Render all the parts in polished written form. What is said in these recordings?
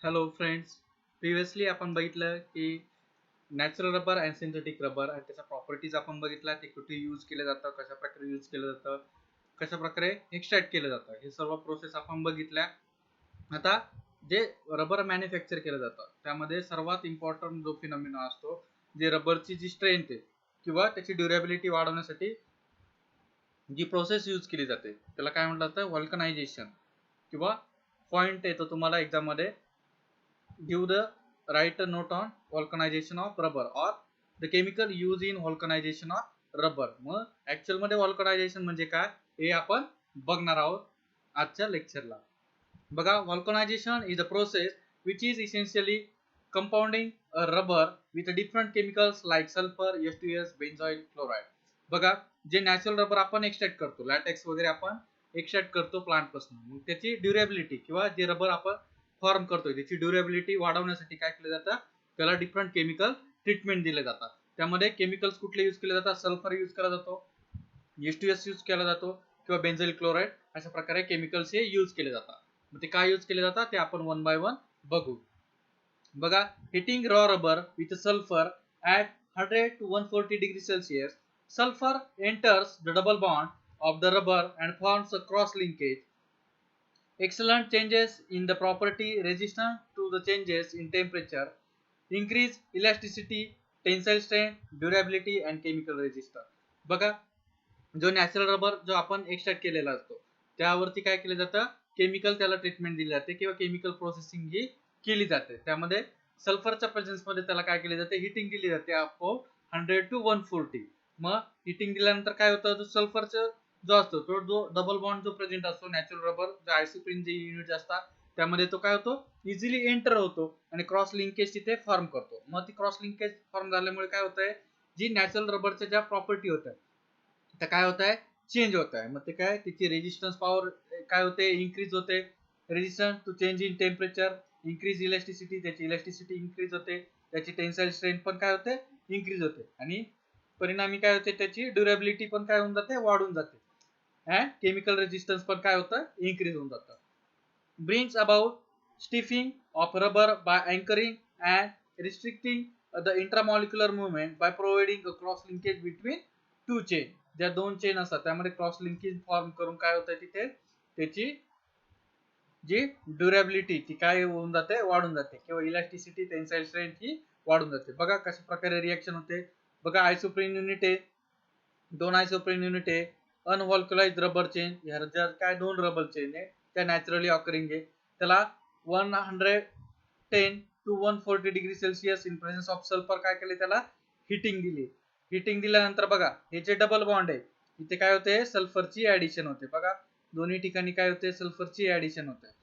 Hello friends. Previously आपण बघितलं की natural rubber and synthetic rubber आणि त्याच्या प्रॉपर्टीज आपण बघितला, ते कुठे यूज केलं जातं, कशा प्रकारे यूज केलं जातं, कशा प्रकारे एक्स्ट्रॅक्ट केलं जातं, हे सर्व प्रोसेस आपण बघितल्या. आता जे रबर मॅन्युफॅक्चर केलं जातं त्यामध्ये सर्वात इम्पॉर्टंट जो फिनॉमिना असतो, जे रबरची जी स्ट्रेंथ आहे किंवा त्याची ड्युरेबिलिटी वाढवण्यासाठी जी प्रोसेस यूज केली जाते त्याला काय म्हटलं जातं, व्हल्कनायझेशन. किंवा पॉइंट येतो तुम्हाला एक्झाम मध्ये, give the write a note on vulcanization of rubber or the chemical used in vulcanization of rubber. मग ऍक्च्युअल मध्ये vulcanization म्हणजे काय हे आपण बघणार आहोत आजच्या लेक्चरला. बघा, vulcanization is a process which is essentially compounding a rubber with different chemicals like sulfur, H2S, benzoyl chloride. बघा, जे नॅचरल रबर आपण एक्स्ट्रॅक्ट करतो, लॅटेक्स वगैरे आपण एक्स्ट्रॅक्ट करतो प्लांट पासून, मग त्याची ड्युरेबिलिटी किंवा जे रबर आपण फॉर्म करतोय त्याची ड्युरेबिलिटी वाढवण्यासाठी काय केलं जातं, त्याला डिफरंट केमिकल ट्रीटमेंट दिले जातात. त्यामध्ये केमिकल्स कुठले यूज केले जातात, सल्फर यूज केला जातो, H2S यूज केला जातो किंवा बेन्झाइल क्लोराइड, अशा प्रकारे केमिकल्स हे यूज केले जातात. मग ते काय यूज केले जातात ते आपण वन बाय वन बघू. बघा, hitting raw rubber with sulphur at 100 to 140 degree Celsius, sulfur enters the double bond of the rubber and forms a cross linkage. Excellent changes in the property, resistance to the changes in temperature, increase elasticity, tensile strength, durability and chemical resistance. बघा, जो natural rubber जो आपण extract केलेला असतो त्यावरती काय केलं जातं, केमिकल त्याला ट्रीटमेंट दिली जाते किंवा केमिकल प्रोसेसिंग ही केली जाते. त्यामध्ये सल्फरच्या प्रेझेन्स मध्ये त्याला काय केले जाते, हिटिंग दिली जाते अबाउट 100 to 140. मग हिटिंग दिल्यानंतर काय होतं, जो सल्फरचा जो असतो तो जो डबल बॉन्ड जो प्रेझेंट असतो नॅचरल रबर जो आयसोप्रीन जे युनिट असतात त्यामध्ये तो काय होतो, इझिली एंटर होतो आणि क्रॉस लिंकेज तिथे फॉर्म करतो. मग ती क्रॉस लिंकेज फॉर्म झाल्यामुळे काय होतंय, जी नॅचरल रबरच्या ज्या प्रॉपर्टी होत्या त्या काय होत आहे, चेंज होत आहे. मग ते काय, त्याची रेजिस्टन्स पॉवर काय होते, इन्क्रीज होते. Resistance to change in temperature, increase elasticity, त्याची इलेस्टिसिटी इन्क्रीज होते, त्याची टेन्साइल स्ट्रेंथ पण काय होते, इन्क्रीज होते आणि परिणामी काय होते, त्याची ड्युरेबिलिटी पण काय होऊन जाते, वाढून जाते. अँड केमिकल रेजिस्टन्स पण काय होतं, इन्क्रीज होऊन जातं. Brings about stiffing of rubber by anchoring and restricting the intramolecular movement by providing a cross linkage between two chain. ज्या दोन चेन असतात त्यामध्ये क्रॉस लिंकेज फॉर्म करून काय होतं, तिथे त्याची जी ड्युरेबिलिटी ती काय होऊन जाते, वाढून जाते किंवा इलास्टिसिटी, टेन्साइल स्ट्रेंथ ही वाढून जाते. बघा कशा प्रकारे रिएक्शन होते. बघा, आयसोप्रीन युनिट आहे, दोन आयसोप्रीन युनिट आहे, अनव्हल्कलाइज रबर चेन, ह्या ज्या काय दोन रबर चेन आहे त्या नॅचरली ऑकरिंग आहे, त्याला 110 to 140 degree Celsius in presence of sulphur काय केले, त्याला हिटिंग दिली. हिटिंग दिल्यानंतर बघा, हे जे डबल बॉन्ड आहे इथे काय होते, सल्फरची ऍडिशन होते. बघा, दोन्ही ठिकाणी काय होते, सल्फरची ऍडिशन होते.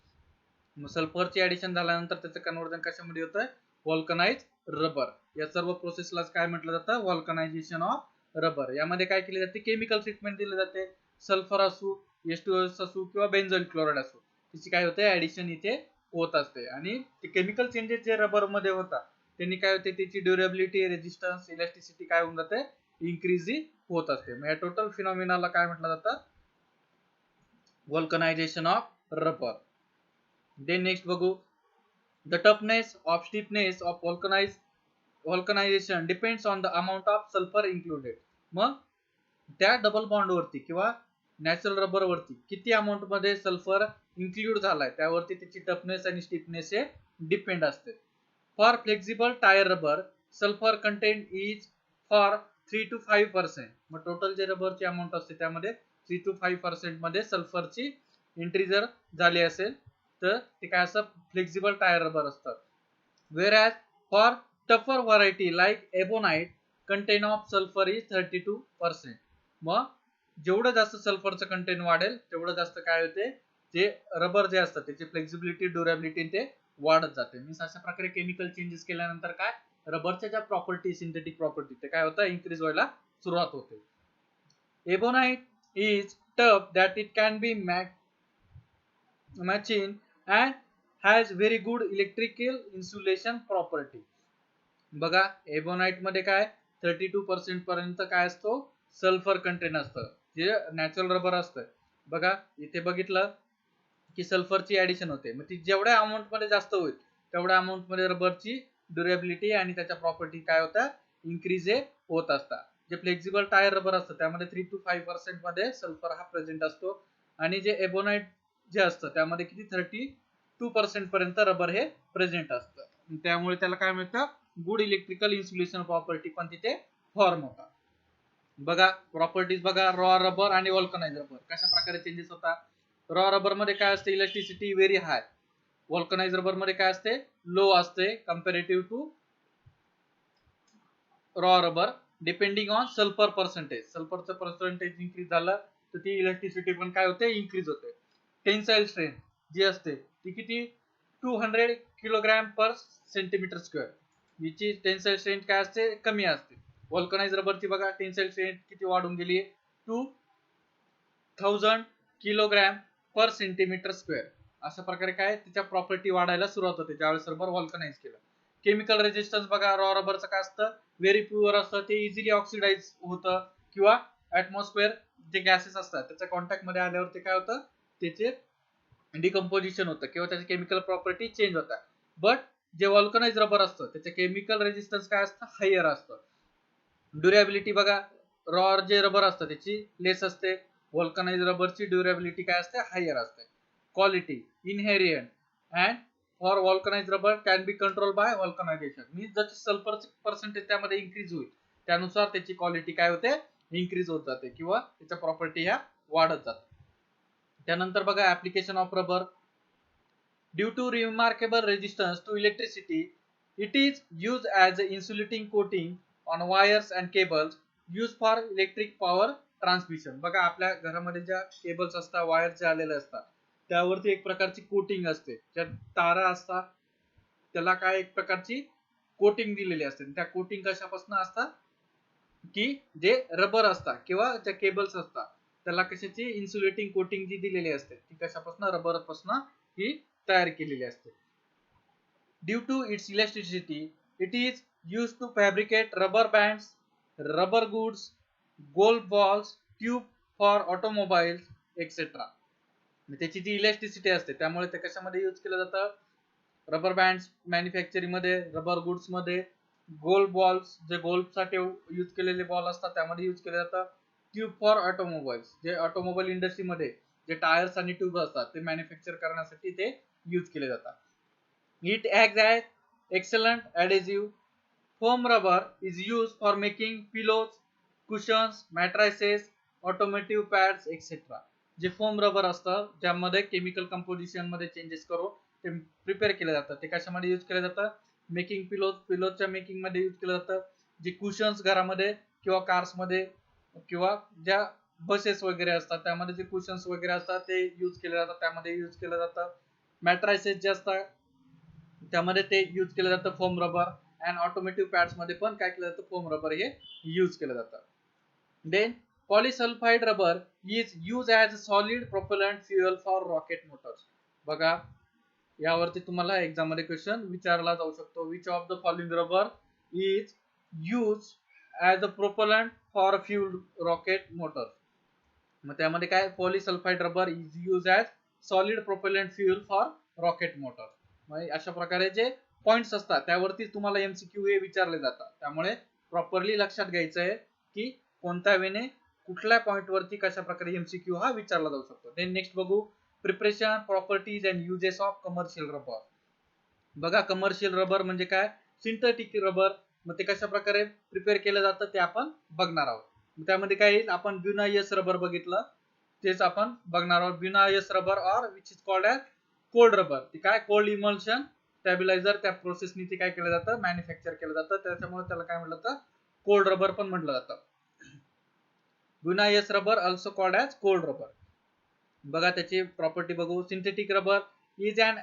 मग सल्फरची ऍडिशन झाल्यानंतर त्याचं कन्वर्जन कशामध्ये होतं, व्हल्कनाइज रबर. या सर्व प्रोसेसलाच काय म्हटलं जातं, व्हल्कनायझेशन ऑफ रबर. यामध्ये काय केले जाते, केमिकल ट्रीटमेंट दिले जाते. सल्फर असू, H2S असू किंवा बेन्झाइल क्लोराइड असू, त्याची काय होते, ऍडिशन इथे होत असते. आणि ते केमिकल चेंजेस जे रबर मध्ये होतात त्यांनी काय होते, त्याची ड्युरेबिलिटी, रेजिस्टन्स, इलास्टिसिटी काय होऊन जाते, इन्क्रीज होत असते. मग या टोटल फिनॉमिनाला काय म्हटलं जातं, vulcanisation of rubber. Then next बघू, the toughness of stiffness of vulcanisation depends on the amount of sulphur included. मग त्या डबल बॉन्ड वरती किंवा नॅचरल रबर वरती किती अमाऊंट मध्ये सल्फर इन्क्लूड झालाय त्यावरती त्याची टफनेस आणि स्टिफनेस हे डिपेंड असते. For flexible tyre rubber, sulphur content is for 3 to 5%. मग टोटल जे रबरची अमाऊंट असते त्यामध्ये 3 to 5% मध्ये सल्फरची एंट्री जर झाली असेल तर ते काय असं फ्लेक्झिबल टायर रबर असतात. Whereas for tougher variety like ebonite, content of sulfur is 32%. मग जेवढं जास्त सल्फरचं कंटेंट वाढेल तेवढं जास्त काय होते, जे रबर जे असतात त्याची फ्लेक्झिबिलिटी, ड्युरेबिलिटी ते वाढत जाते. मीन्स अशा प्रकारे केमिकल चेंजेस केल्यानंतर काय, रबरच्या ज्या प्रॉपर्टी, सिंथेटिक प्रॉपर्टी ते काय होतं, इन्क्रीज व्हायला सुरुवात होते. Ebonite is tough that it can be matching and has very good electrical insulation property. बघा, एबोनाइट मध्ये काय 32% पर्यंत काय असतो, सल्फर कंटेंट असतं, जे नॅचरल रबर असतं. बघा इथे बघितलं की सल्फरची ऍडिशन होते, मग ती जेवढ्या अमाऊंट मध्ये जास्त होईल तेवढ्या अमाऊंट मध्ये रबरची ड्युरेबिलिटी आणि त्याच्या प्रॉपर्टी काय होतात, इन्क्रीज होत असतात. जे फ्लेक्झिबल टायर रबर असतं त्यामध्ये 3 to 5% मध्ये सल्फर हा प्रेझेंट असतो आणि जे एबोनाइट जे असतं त्यामध्ये किती 32% पर्यंत रबर हे प्रेझेंट असतं. त्यामुळे त्याला काय मिळतं, गुड इलेक्ट्रिकल इन्सुलेशन प्रॉपर्टी पण तिथे फॉर्म होतात. बघा प्रॉपर्टीज बघा, रॉ रबर आणि वल्कनाइज रबर कशा प्रकारे चेंजेस होतात. रॉ रबर मध्ये काय असते, electricity very high. Vulcanise rubber मध्ये काय असते, लो असते comparative to raw rubber. Depending on sulphur percentage, सल्फरचं पर्सेंटेज इन्क्रीज झालं तर ती इलेक्ट्रिसिटी पण काय होते, इन्क्रीज होते. टेन्साइल स्ट्रेंथ जी असते ती किती, 200 किलोग्रॅम पर सेंटीमीटर स्क्वेअर. हिची टेन्साइल स्ट्रेंथ काय असते, कमी असते. वल्कनाइज रबरची बघा टेन्साइल स्ट्रेंथ किती वाढून गेली, 2000 किलोग्रॅम पर सेंटीमीटर स्क्वेअर. अशा प्रकारे काय तिच्या प्रॉपर्टी वाढायला सुरुवात होते ज्यावेळेस रबर वल्कनाइज केलं. केमिकल रेजिस्टन्स बघा, रॉ रबरचं काय असतं, व्हेरी प्युअर असतं, ते इझिली ऑक्सिडाइज होतं किंवा ऍटमॉस्फिअर जे गॅसेस असतात त्याच्या कॉन्टॅक्ट मध्ये आल्यावर ते काय होतं, त्याचे डिकम्पोजिशन होतं किंवा त्याची केमिकल प्रॉपर्टी चेंज होतात. बट जे वल्कनाइज रबर असतं त्याचे केमिकल रेजिस्टन्स काय असतं, हायर असतं. ड्युरेबिलिटी बघा, रॉ जे रबर असतं त्याची लेस असते, वल्कनाइज रबरची ड्युरेबिलिटी काय असते, हायर असते. Quality inherent and for vulcanise rubber can be control by vulcanisation. Means जशी सल्फरची पर्सेंटेज त्यामध्ये इन्क्रीज होईल त्यानुसार त्याची क्वालिटी काय होते, इन्क्रीज होत जाते किंवा त्याच्या प्रॉपर्टी ह्या वाढत जातात. त्यानंतर बघा application of rubber. Due to remarkable resistance to electricity it is use as a insulating coating on wires and cables use for electric power transmission. बघा आपल्या घरामध्ये ज्या केबल्स असतात, वायर जे आलेले असतात त्यावरती एक प्रकारची कोटिंग असते, ज्या तारा असतात त्याला काय एक प्रकारची कोटिंग दिलेली असते. त्या कोटिंग कशापासून असतात की जे रबर असतात किंवा ज्या केबल्स असतात त्याला कशाची इन्सुलेटिंग कोटिंग जी दिलेली असते ती कशापासून, रबर पासून ही तयार केलेली असते. Due to its elasticity it is use to fabricate rubber bands, rubber goods, golf balls, tube for automobiles etcetera. त्याची जी इलेस्टिसिटी असते त्यामुळे ते कशामध्ये यूज केलं जातं, रबर बँड्स मॅन्युफॅक्चरिंग मध्ये, रबर गुड्स मध्ये, गोल्फ बॉल्स जे गोल्फ साठी यूज केलेले बॉल असतात त्यामध्ये यूज केलं जातं. ट्यूब फॉर ऑटोमोबाईल्स जे ऑटोमोबाईल इंडस्ट्रीमध्ये जे टायर्स आणि ट्यूब असतात ते मॅन्युफॅक्चर करण्यासाठी ते यूज केले जातात. It act as excellent adhesive. Foam rubber is use for making pillows, cushions, mattresses, automotive pads etcetera. जे फोम रबर असतं ज्यामध्ये केमिकल कंपोजिशन मध्ये चेंजेस करून ते प्रिपेअर केलं जातं, ते कशामध्ये यूज केलं जातं, मेकिंग पिलोज, पिलोजच्या मेकिंग मध्ये यूज केलं जातं. जे कुशन्स घरामध्ये किंवा कार्स मध्ये किंवा ज्या बसेस वगैरे असतात त्यामध्ये जे कुशन्स वगैरे असतात ते यूज केले जातात, त्यामध्ये यूज केलं जातं. मॅट्रेसेस जे असतात त्यामध्ये ते यूज केलं जातं foam rubber. And automotive pads मध्ये पण काय केलं जातं, फोम रबर हे यूज केलं जातं. Then polysulphide rubber is use as a solid propellant fuel for rocket motors. बघा यावरती तुम्हाला एक्झाम मध्ये क्वेश्चन विचारला जाऊ शकतो. Which of the following rubber is use as a propellant for fuel rocket motor. मग त्यामध्ये काय, polysulphide rubber is use as solid propellant fuel for rocket motor. मग अशा प्रकारे जे पॉइंट्स असतात त्यावरती तुम्हाला एमसीक्यू हे विचारले जातात, त्यामुळे प्रॉपरली लक्षात घ्यायचं आहे की कोणत्या वेने कुठल्या पॉइंट वरती कशा प्रकारे एमसीक्यू हा विचारला जाऊ शकतो. देन नेक्स्ट बघू, preparation, properties and uses of commercial rubber. बघा कमर्शियल रबर म्हणजे काय, सिंथेटिक रबर. मग ते कशा प्रकारे प्रिपेअर केलं जातं ते आपण बघणार आहोत. त्यामध्ये काय येईल, आपण ब्युनायस रबर बघितलं तेच आपण बघणार आहोत. Buna S rubber or which is called as cold rubber. ते काय, कोल्ड इमल्शन स्टॅबिलायझर त्या प्रोसेसनी ते काय केलं जातं, मॅन्युफॅक्चर केलं जातं, त्याच्यामुळे त्याला काय म्हटलं जातं, कोल्ड रबर पण म्हटलं जातं. Buna S rubber also called as cold rubber. बघा त्याची प्रॉपर्टी बघू. Synthetic rubber is an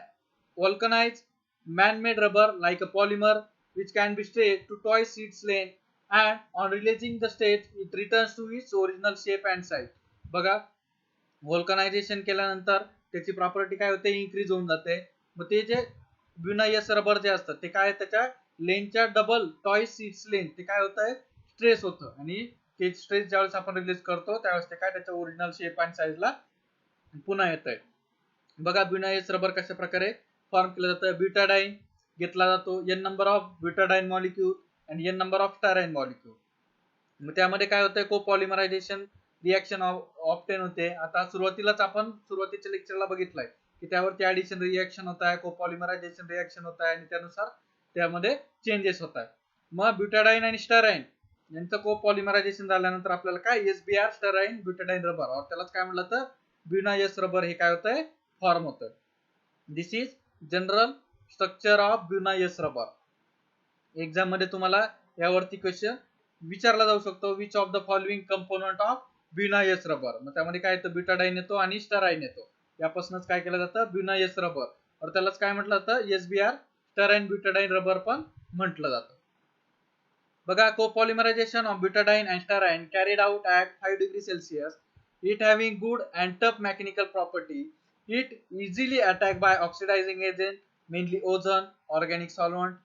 vulcanized man-made rubber like a polymer which can be stretched to twice its length and on releasing the state it returns to its original shape and size. बघा व्हल्कनायझेशन केल्यानंतर त्याची property काय होते, increase होऊन जाते. मग ते जे ब्युनायस रबर जे असतात ते काय, त्याच्या लेंथच्या डबल टॉईस इट्स लेंथ ते काय होत आहे, स्ट्रेस होतं आणि ते स्ट्रेस ज्यावेळेस आपण रिलीज करतो त्यावेळेस ते काय त्याच्या ओरिजिनल शेप आणि साईजला पुन्हा येत आहे. बघा ब्युनायस रबर कशा प्रकारे फॉर्म केलं जातं. ब्युटाडाईन घेतला जातो, n नंबर ऑफ ब्युटाडाइन मॉलिक्यूल आणि n नंबर ऑफ स्टाराइन मॉलिक्यूल. मग त्यामध्ये काय होतंय, कोपॉलिमरायझेशन रिएक्शन ऑप्टेन होते. आता सुरुवातीलाच आपण सुरुवातीच्या लेक्चरला बघितलंय की त्यावरती ऍडिशन रिएक्शन होत आहे, कोपॉलिमरायझेशन रिएक्शन होत आहे आणि त्यानुसार त्यामध्ये चेंजेस होत आहेत. मग ब्युटाडाइन आणि स्टराइन यांचं कोपॉलिमरायझेशन झाल्यानंतर आपल्याला काय SBr स्टराइन ब्युटाडाइन रबर और त्यालाच काय म्हटलं तर ब्युनायस रबर हे काय होतंय फॉर्म होतं. This is general structure of Buna S rubber. Exam मध्ये तुम्हाला यावरती क्वेश्चन विचारला जाऊ शकतो. Which of the following component of Buna S rubber. मग त्यामध्ये काय येतं, ब्युटाडाइन येतो आणि स्टराइन येतो. यापासूनच काय केलं जातं, ब्युनायस रबर और त्यालाच काय म्हटलं जातं SBr स्टराइन ब्युटाडाइन रबर पण म्हटलं जातं. बघा, copolymerisation of butadiene and styrene carried out at 5 degree Celsius. It having good and tough mechanical property. It easily attack by oxidising agent mainly ozone, organic solvent.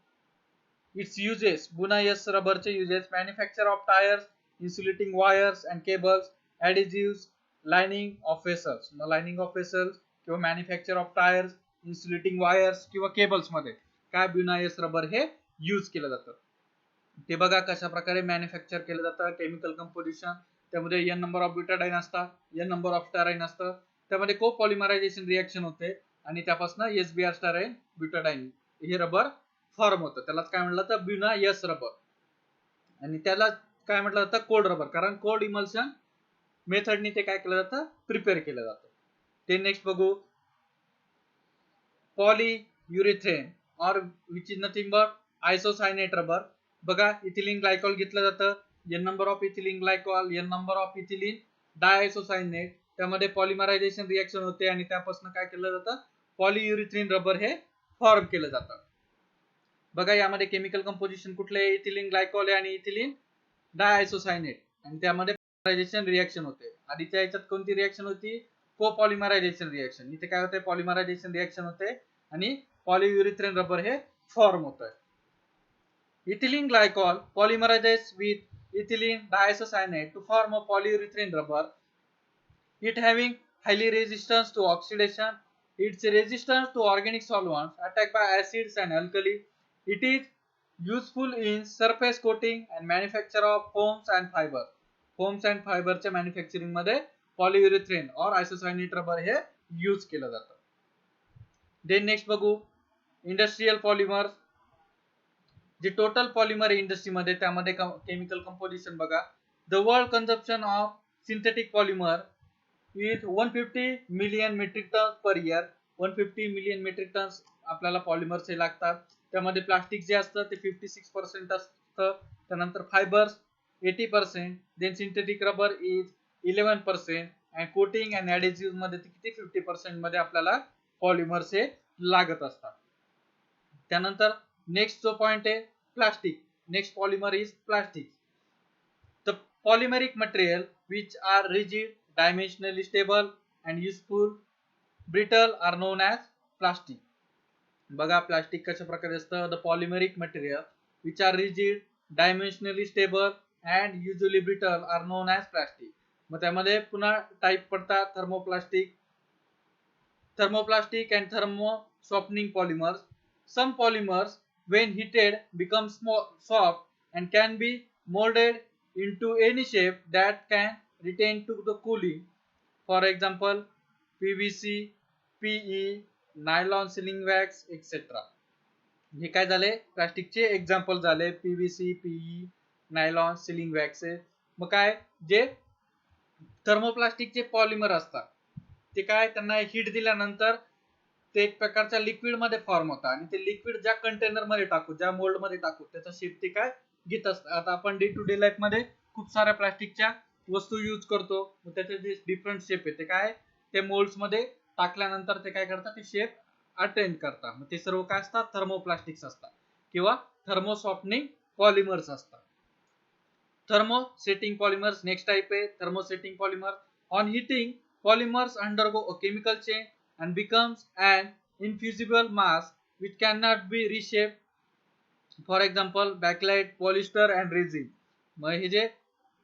Its uses, Buna S रबरचे uses: manufacture of tyres, insulating wires and cables, adhesives, lining of vessels. मग lining of vessels किंवा manufacture of tyres, insulating wires किंवा cables मध्ये काय ब्युनायस rubber हे use केलं जातं. ते बघा कशा प्रकारे मॅन्युफॅक्चर केलं जातं. केमिकल कंपोजिशन त्यामध्ये n नंबर ऑफ ब्युटाडाइन असतात, n नंबर ऑफ स्टराइन असतं. त्यामध्ये कोपॉलिमरायझेशन रिएक्शन होते आणि त्यापासून SBr स्टराइन ब्युटाडाइन हे रबर फॉर्म होतं. त्यालाच काय म्हटलं तर ब्युनायस रबर. आणि त्याला काय म्हटलं जातं, कोल्ड रबर, कारण कोल्ड इमल्शन मेथडनी ते काय केलं जातं, प्रिपेअर केलं जातं. ते नेक्स्ट बघू, polyurethane or which is nothing but isocyanate rubber. बघा, इथिलीन ग्लायकॉल घेतलं जातं, n number of ethylene glycol, n number of ethylene diisocyanate. त्यामध्ये पॉलिमरायझेशन रिएक्शन होते आणि त्यापासून काय केलं जातं, पॉलीयुरेथेन रबर हे फॉर्म केलं जातं. बघा, यामध्ये केमिकल कंपोजिशन कुठले, इथिलीन ग्लायकॉल आणि इथिलीन डायआयसोसायनेट आणि त्यामध्ये पॉलिमरायझेशन रिएक्शन होते. आधीच्या याच्यात कोणती रिएक्शन होती, कोपॉलिमरायझेशन रिएक्शन. इथे काय होते, पॉलिमरायझेशन रिएक्शन होते आणि पॉलीयुरेथेन रबर हे फॉर्म होतं. Ethylene glycol polymerizes with ethylene diisocyanate to form a polyurethane rubber. It having highly resistance to oxidation. Its resistance to organic solvents, attacked by acids and alkali. It is useful in surface coating and manufacture of foams and fiber. Foams and fiber च्या manufacturing मध्ये polyurethane और isocyanate rubber हे use केलं जातं. Then next बघू, industrial polymer. जे total polymer इंडस्ट्रीमध्ये त्यामध्ये केमिकल कंपोजिशन बघा. The world consumption of synthetic polymer is 150 million metric ton per year. 150 million metric ton आपल्याला पॉलिमर्स हे लागतात. त्यामध्ये प्लास्टिक जे असतं ते 56% असतं, त्यानंतर fibres 80%, then synthetic rubber is 11% and coating and adhesive मध्ये किती 50% मध्ये आपल्याला पॉलिमर्स हे लागत असतात. त्यानंतर नेक्स्ट जो पॉइंट आहे plastic. Next polymer is plastic. The polymeric material which are rigid, dimensionally stable and useful, brittle are known as plastic. बघा, प्लास्टिक कशा प्रकारे असतं, the polymeric material which are rigid, dimensionally stable and usually brittle are known as plastic. मग त्यामध्ये पुन्हा type पडतात, thermoplastic and thermo softening polymers. Some polymers when heated become soft and can be molded into any shape that can retain to the cooling. For example, PVC, PE, nylon sealing wax etc. हे काय झाले, प्लास्टिकचे example झाले, PVC, PE, nylon ceiling wax. मग काय, जे थर्मोप्लास्टिकचे polymer असतात ते काय, त्यांना हीट दिल्यानंतर ते एक प्रकारच्या लिक्विड मध्ये फॉर्म होतात आणि ते लिक्विड ज्या कंटेनर मध्ये टाकू, ज्या मोल्ड मध्ये टाकू, त्याचा शेप ते काय घेत असतात. आता आपण डे टू डे लाईफ मध्ये खूप साऱ्या प्लास्टिकच्या वस्तू यूज करतो, त्याचे जे डिफरंट शेप आहे ते काय, ते मोल्ड्स मध्ये टाकल्यानंतर ते काय करतात, ते शेप अटेंड करतात. मग ते सर्व काय असतात, थर्मोप्लास्टिक्स असतात किंवा थर्मोसॉफ्टनिंग पॉलिमर्स असतात. Thermosetting polymers next type है. Thermosetting polymer, on heating polymers undergo a chemical change and becomes an infusible mass which cannot be reshaped. For example, bakelite, polyester and resin. मग हे जे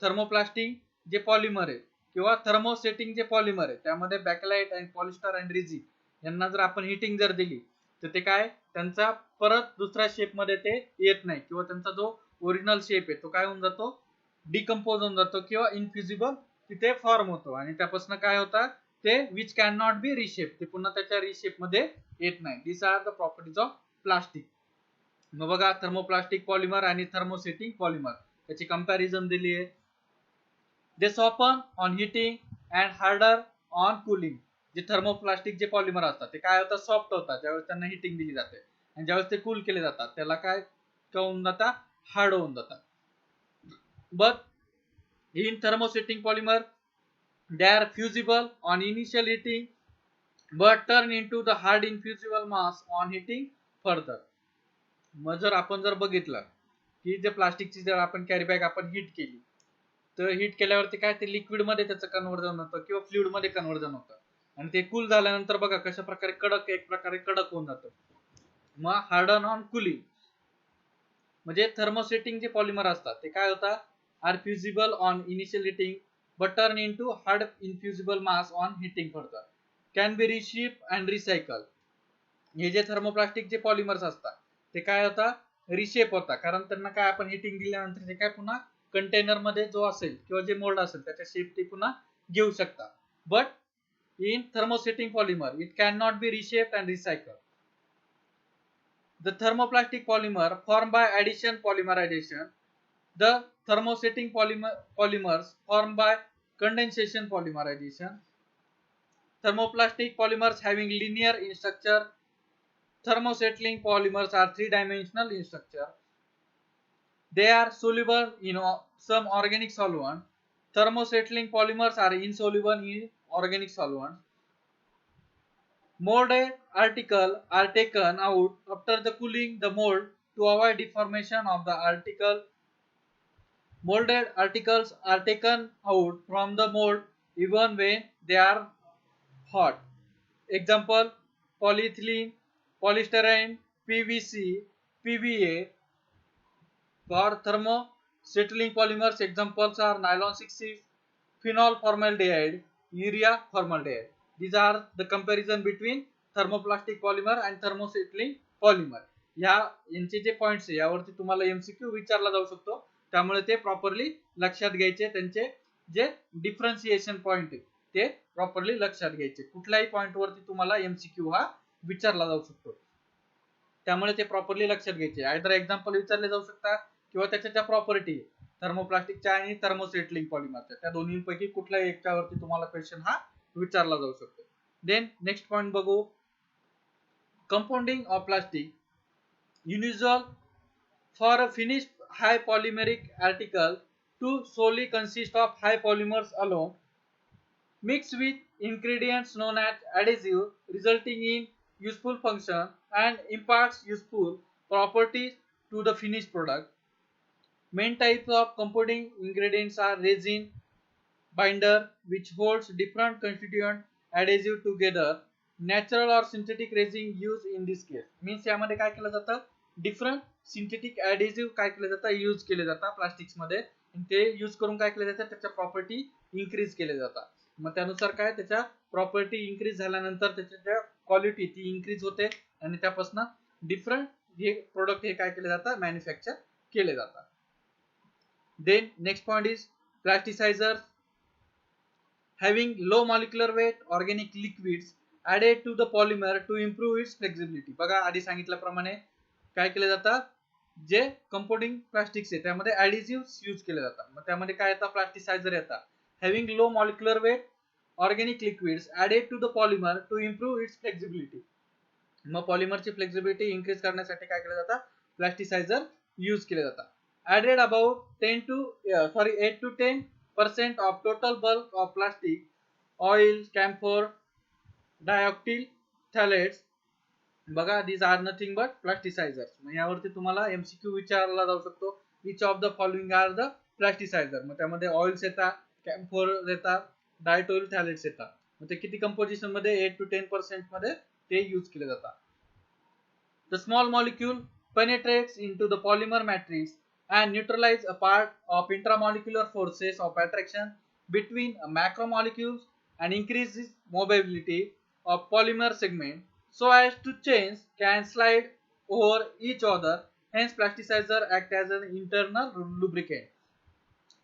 थर्मोप्लास्टिक जे polymer आहे किंवा thermosetting जे polymer आहे त्यामध्ये बॅकलाइट आणि पॉलिस्टर अँड रेझिन यांना जर आपण हिटिंग जर दिली तर ते काय त्यांचा परत दुसऱ्या शेप मध्ये ते येत नाही किंवा त्यांचा जो ओरिजिनल शेप आहे तो काय होऊन जातो, डिकम्पोज होऊन जातो किंवा इनफ्युजिबल तिथे फॉर्म होतो आणि त्यापासून काय होता ते which can not be reshape, ते पुन्हा त्याच्या रिशेप मध्ये येत नाही. This are the properties of plastic. मग बघा थर्मोप्लास्टिक पॉलिमर आणि थर्मोसेटिंग पॉलिमर त्याची कंपॅरिझन दिली आहे. They soften on heating and harder on cooling. जे थर्मोप्लास्टिक जे पॉलिमर असतात ते काय होतात, सॉफ्ट होतात ज्यावेळेस त्यांना हिटिंग दिली जाते आणि ज्यावेळेस ते कूल केले जातात त्याला काय होऊन जातात, हार्ड होऊन जातात. But in thermosetting polymer they are fusible on initial heating but turn into the hard infusible mass on heating further. मग जर आपण जर बघितलं की जे प्लास्टिकची जर आपण कॅरी बॅग आपण हीट केली तर हीट केल्यावरती काय ते लिक्विड मध्ये त्याचं कन्व्हर्जन होतं किंवा फ्लुइड मध्ये कन्व्हर्जन होतं आणि ते कूल झाल्यानंतर बघा कशा प्रकारे कडक एक प्रकारे कडक होऊन जातं. मग हार्डन ऑन कुलिंग म्हणजे थर्मोसेटिंग जे पॉलिमर असतात ते काय होतात, are fusible on initial heating but turn into hard infusible mass on heating further, can be reshaped and recycled. हे जे थर्मोप्लास्टिक जे पॉलिमर्स असतात ते काय होता, रिशेप होता कारण त्यांना काय आपण हिटिंग दिल्यानंतर ते काय पुन्हा कंटेनर मध्ये जो असेल किंवा जे मोल्ड असेल त्याच्या शेप ते पुन्हा घेऊ शकतात. But in thermosetting polymer it can not be reshaped and recycled. The thermoplastic polymer form by addition polymerisation. The thermosetting polymers formed by condensation polymerization. Thermoplastic polymers having linear in structure. Thermosettling polymers are three-dimensional in structure. They are soluble in some organic solvent. Thermosettling polymers are insoluble in organic solvents. Molded articles are taken out after the cooling the mold to avoid deformation of the article. Molded articles are taken out from the mold even when they are hot. Example: polyethylene, polystyrene, PVC, PVA. For thermosettling polymers, examples are nylon 6, phenol formaldehyde, urea formaldehyde. These are the comparison between thermoplastic polymer and thermosettling polymer. यांचे जे points आहे यावरती तुम्हाला MCQ विचारला जाऊ शकतो, त्यामुळे ते प्रॉपरली लक्षात घ्यायचे. त्यांचे जे डिफरन्सिएशन पॉइंट आहे ते प्रॉपरली लक्षात घ्यायचे. कुठल्याही पॉइंट वरती तुम्हाला एमसीक्यू हा विचारला जाऊ शकतो, त्यामुळे ते प्रॉपरली लक्षात घ्यायचे. आयदर एक्झाम्पल विचारले जाऊ शकतात किंवा त्याच्या ज्या प्रॉपर्टी थर्मोप्लास्टिकच्या आणि थर्मोसेटलिंग पॉलिमरच्या त्या दोन्हीपैकी कुठल्याही एकावरती तुम्हाला क्वेश्चन हा विचारला जाऊ शकतो. देन नेक्स्ट पॉइंट बघू, compounding of plastic. Unusual for a finished high polymeric article to solely consist of high polymers alone mixed with ingredients known as adhesive, resulting in useful function and imparts useful properties to the finished product. Main types of compounding ingredients are resin, binder which holds different constituent adhesive together, natural or synthetic resin used in this case. Means यामध्ये काय केलं जातं, different synthetic ऍडेसिव्ह काय केलं जातं, use केले जातात plastics मध्ये. ते यूज करून काय केलं जातं, त्याच्या प्रॉपर्टी इन्क्रीज केले जातात. मग त्यानुसार काय त्याच्या प्रॉपर्टी इन्क्रीज झाल्यानंतर त्याच्या ज्या क्वालिटी ती इन्क्रीज होते आणि त्यापासून डिफरंट हे प्रोडक्ट हे काय केले जातात, मॅन्युफॅक्चर केले जातात. Then next point is plasticiser. Having low molecular weight organic liquids added to the polymer to improve its flexibility. बघा आधी सांगितल्याप्रमाणे काय केले जातात, जे कंपाउंडिंग प्लास्टिक्स आहे त्यामध्ये ऍडिसिव्ह यूज केले जातात. मग त्यामध्ये काय येतात, प्लास्टिसायझर येतात. Having low molecular weight organic liquids added to the polymer to improve its flexibility. मग पॉलिमरची फ्लेक्सिबिलिटी इन्क्रीज करण्यासाठी काय केलं जातं, प्लास्टिसायझर यूज केले जातात. Added about 8 to 10% of total bulk of plastic, oil, camphor, dialkyl phthalates. बघा these are nothing but plasticizers. मग यावरती तुम्हाला एमसीक्यू विचारला जाऊ शकतो, which of the following are the plasticizer. मग त्यामध्ये ऑइल्स येतात, कॅम्फोर येतात, डायटोल थॅलेट्स येतात. मग ते किती कंपोजिशन मध्ये 8 to 10% मध्ये ते यूज केले जातात. The small molecule penetrates into the polymer matrix and neutralize a part of intramolecular forces of attraction between macromolecules and increases mobility of polymer segment. so as to chains can slide over each other. Hence plasticizer act as an internal lubricant.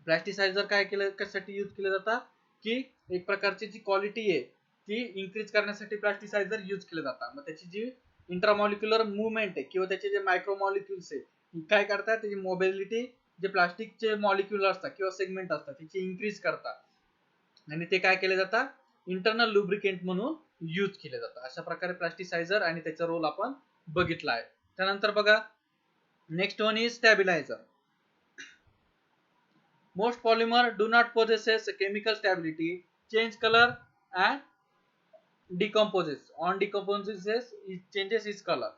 Plasticiser काय केलं कशासाठी use केलं जातं की एक प्रकारची जी quality आहे ती इन्क्रीज करण्यासाठी प्लास्टिसायझर यूज केलं जातं. मग त्याची जी इंट्रामॉलिक्युलर मुवमेंट आहे किंवा त्याचे जे मायक्रोमॉलिक्युल्स आहे काय करतात त्याची मोबिलिटी जे प्लास्टिकचे मॉलिक्युल असतात किंवा सेगमेंट असतात त्याची इन्क्रीज करतात आणि ते काय केले जातात इंटरनल लुब्रिकेंट म्हणून यूज केले जातात. अशा प्रकारे प्लास्टिसायझर आणि त्याचा रोल आपण बघितला आहे. त्यानंतर बघा next one is stabiliser. Most polymer do not possess chemical stability, change color and decomposes. On decomposes, it changes its color.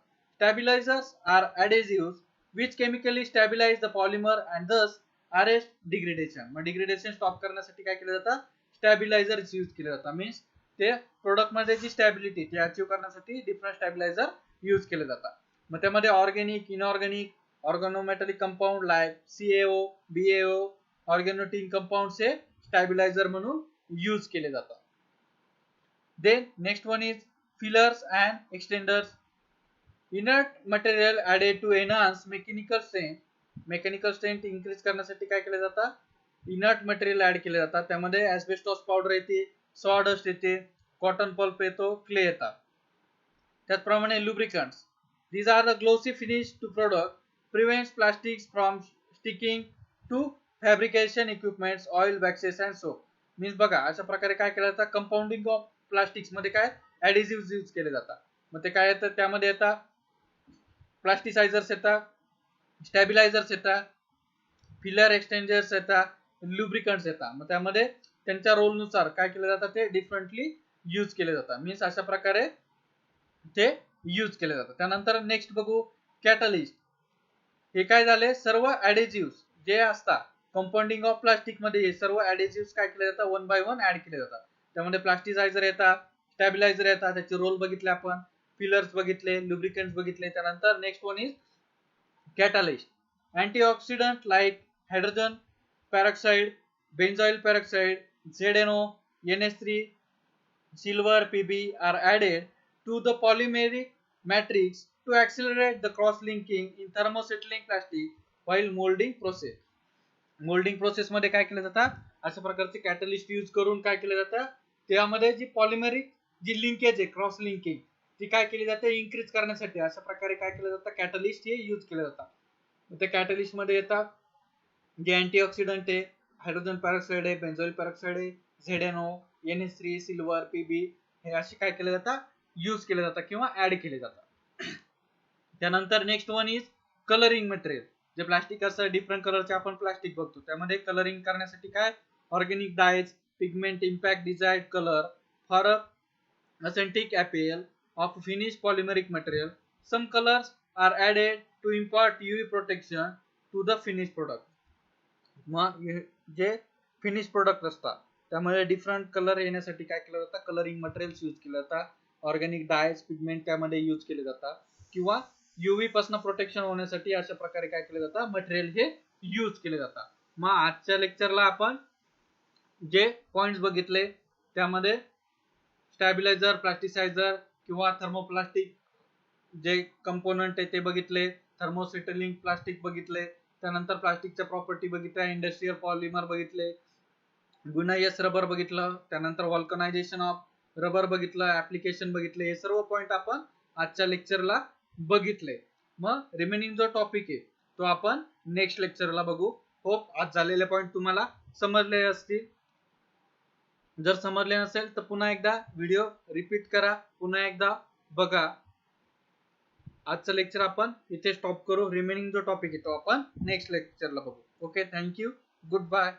Stabilizers are adhesives which chemically stabilize the polymer and thus arrest degradation. मग degradation stop करण्यासाठी काय केलं जातं stabiliser use केलं जातं. Means ते product मध्ये जी स्टॅबिलिटी ती अचीव करण्यासाठी डिफरंट स्टॅबिलायझर यूज केले जातात. मग त्यामध्ये organic inorganic organometallic compound like CaO BaO organotin compound से स्टॅबिलायझर म्हणून यूज केले जातात. Then next one is fillers and extenders. Inert material added to enhance mechanical strength. Mechanical strength increase करण्यासाठी काय केलं जातं इनर्ट मटेरियल ऍड केले जातात. त्यामध्ये ॲस्बेस्टॉस पावडर येते, सॉडस्ट येते, कॉटन पल्प येतो, क्ले येतात. त्याचप्रमाणे लुब्रिकंट्स. These are the glossy finish to product, prevents plastics from sticking to fabrication equipments oil waxes and soap. Means बघा अशा प्रकारे काय केलं जातं कंपाऊंडिंग ऑफ प्लास्टिक्स मध्ये काय ऍडिसिव्ह यूज केले जातात. मग ते काय येतं त्यामध्ये येतात प्लास्टिसायझर्स येतात, स्टॅबिलायझर्स येतात, फिलर एक्सटेंजर्स येतात, लुब्रिकंट्स येतात. मग त्यामध्ये त्यांच्या रोल नुसार काय केलं जातं ते डिफरंटली यूज केले जातात. मीन्स अशा प्रकारे ते यूज केले जातात. त्यानंतर नेक्स्ट बघू कॅटलिस्ट. हे काय झाले सर्व ऍडेसिव्ह जे असतात कंपाऊंडिंग ऑफ प्लास्टिक मध्ये हे सर्व ऍडेसिव्ह काय केले जातात वन बाय वन ऍड केले जातात. त्यामध्ये प्लास्टिसायझर येतात, स्टॅबिलायझर येतात, त्याचे रोल बघितले आपण, फिलर्स बघितले, लुब्रिकंट्स बघितले. त्यानंतर next one is catalyst. Antioxidant like hydrogen peroxide, benzoyl peroxide, ZNO, NH3, silver Pb are added to the polymeric matrix to accelerate the cross-linking in thermosettling plastic while molding process. Moulding process मध्ये काय केलं जातं अशा प्रकारचे catalyst use करून काय केलं जातं त्यामध्ये जी पॉलिमेरिक जी लिंकेज आहे क्रॉस लिंकिंग ती काय केली जाते इन्क्रीज करण्यासाठी अशा प्रकारे काय केलं जातं कॅटलिस्ट हे यूज केलं जातं. ते कॅटलिस्ट मध्ये येतात जे अँटीऑक्सिडंट आहे, हायड्रोजन पेरॉक्साइड आहे, बेंझोइल पेरॉक्साइड आहे, ZNO, NH3, सिल्वर, Pb हे असे काय केले जातात यूज केले जातात किंवा ऍड केले जातात. त्यानंतर next one is colouring material. जे प्लास्टिक असं डिफरंट कलरचे आपण प्लास्टिक बघतो त्यामध्ये कलरिंग करण्यासाठी काय organic dyes, pigment, impact, desired colour for authentic appeal of finished polymeric material. Some colors are added to impart UV protection to the finished product. मग जे फिनिश प्रोडक्ट असतात त्यामध्ये डिफरंट कलर येण्यासाठी काय केलं जातं कलरिंग मटेरियल्स यूज केलं जातात, ऑर्गॅनिक डायज पिगमेंट त्यामध्ये यूज केले जातात किंवा UV पासून प्रोटेक्शन होण्यासाठी अशा प्रकारे काय केलं जातं मटेरियल हे यूज केले जातात. मग आजच्या लेक्चरला आपण जे पॉइंट्स बघितले त्यामध्ये स्टॅबिलायझर, प्लास्टिसायझर किंवा थर्मोप्लास्टिक जे कंपोनंट आहे ते बघितले, थर्मोसेटलिंग प्लास्टिक बघितले, त्यानंतर प्लास्टिकच्या प्रॉपर्टी बघितल्या, इंडस्ट्रियल पॉलिमर बघितले, गुनायस रबर बघितलं, त्यानंतर व्हल्कनायझेशन ऑफ रबर बघितलं, ऍप्लिकेशन बघितले. हे सर्व पॉइंट आपण आजच्या लेक्चरला बघितले. मग रिमेनिंग जो टॉपिक आहे तो आपण नेक्स्ट लेक्चरला बघू. होप आज झालेले पॉइंट तुम्हाला समजले असतील. जर समजले नसेल तर पुन्हा एकदा व्हिडिओ रिपीट करा, पुन्हा एकदा बघा. आजचं लेक्चर आपण इथे स्टॉप करू. रिमेनिंग जो टॉपिक आहे तो आपण नेक्स्ट लेक्चरला बघू. Okay, thank you, good bye.